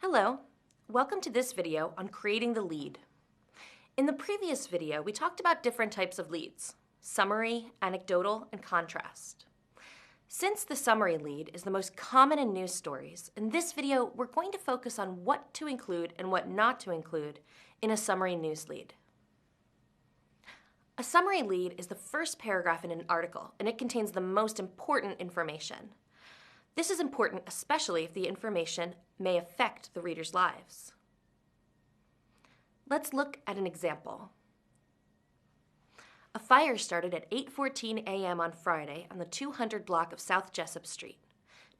Hello, welcome to this video on creating the lead. In the previous video, we talked about different types of leads: summary, anecdotal, and contrast. Since the summary lead is the most common in news stories, in this video we're going to focus on what to include and what not to include in a summary news lead. A summary lead is the first paragraph in an article, and it contains the most important information. This is important especially if the information may affect the reader's lives. Let's look at an example. A fire started at 8:14 a.m. on Friday on the 200 block of South Jessup Street.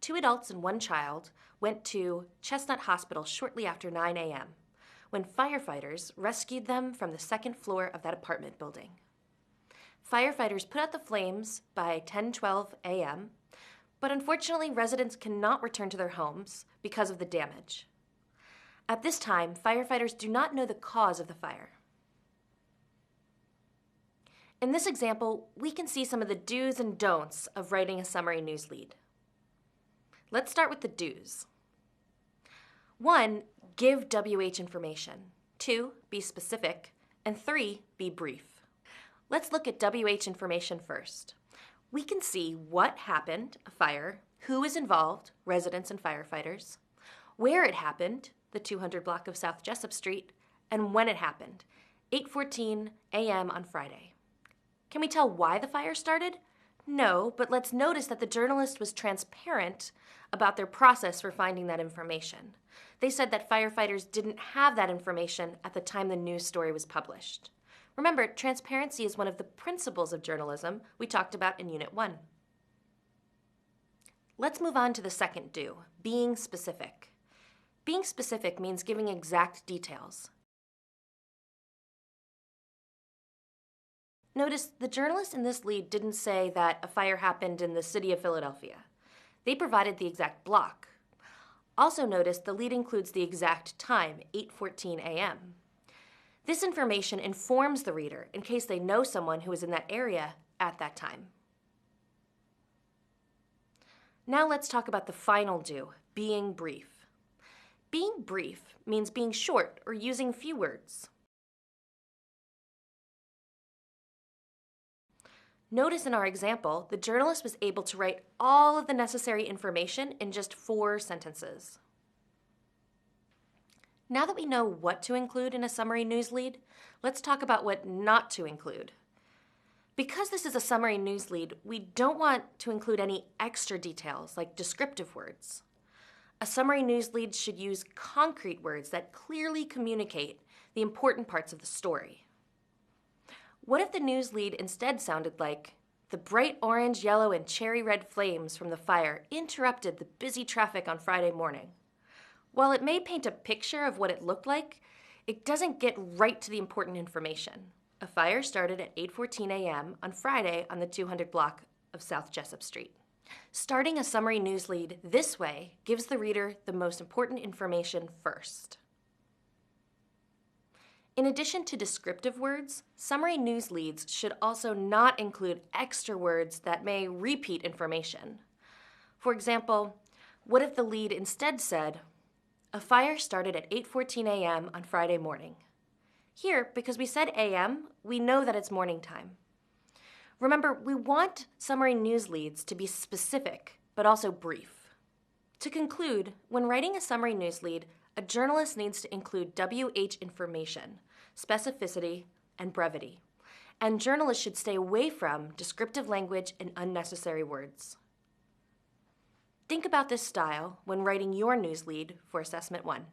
2 adults and 1 child went to Chestnut Hospital shortly after 9 a.m. when firefighters rescued them from the second floor of that apartment building. Firefighters put out the flames by 10:12 a.m., but unfortunately residents cannot return to their homes because of the damage. At this time, firefighters do not know the cause of the fire. In this example, we can see some of the do's and don'ts of writing a summary news lead. Let's start with the do's. 1. Give WH information. 2. Be specific. And 3. Be brief. Let's look at WH information first. We can see what happened, a fire, who is involved, residents and firefighters, where it happened, the 200 block of South Jessup Street, and when it happened, 8:14 a.m. on Friday. Can we tell why the fire started? No, but let's notice that the journalist was transparent about their process for finding that information. They said that firefighters didn't have that information at the time the news story was published. Remember, transparency is one of the principles of journalism we talked about in Unit 1. Let's move on to the second do, being specific. Being specific means giving exact details. Notice the journalist in this lead didn't say that a fire happened in the city of Philadelphia. They provided the exact block. Also notice the lead includes the exact time, 8:14 a.m. This information informs the reader in case they know someone who was in that area at that time. Now let's talk about the final do, being brief. Being brief means being short or using few words. Notice in our example, the journalist was able to write all of the necessary information in just 4 sentences. Now that we know what to include in a summary news lead, let's talk about what not to include. Because this is a summary news lead, we don't want to include any extra details like descriptive words. A summary news lead should use concrete words that clearly communicate the important parts of the story. What if the news lead instead sounded like, "The bright orange, yellow, and cherry red flames from the fire interrupted the busy traffic on Friday morning"? While it may paint a picture of what it looked like, it doesn't get right to the important information. A fire started at 8:14 a.m. on Friday on the 200 block of South Jessup Street. Starting a summary news lead this way gives the reader the most important information first. In addition to descriptive words, summary news leads should also not include extra words that may repeat information. For example, what if the lead instead said, "A fire started at 8:14 a.m. on Friday morning"? Here, because we said a.m., we know that it's morning time. Remember, we want summary news leads to be specific, but also brief. To conclude, when writing a summary news lead, a journalist needs to include WH information, specificity, and brevity. And journalists should stay away from descriptive language and unnecessary words. Think about this style when writing your news lead for Assessment 1.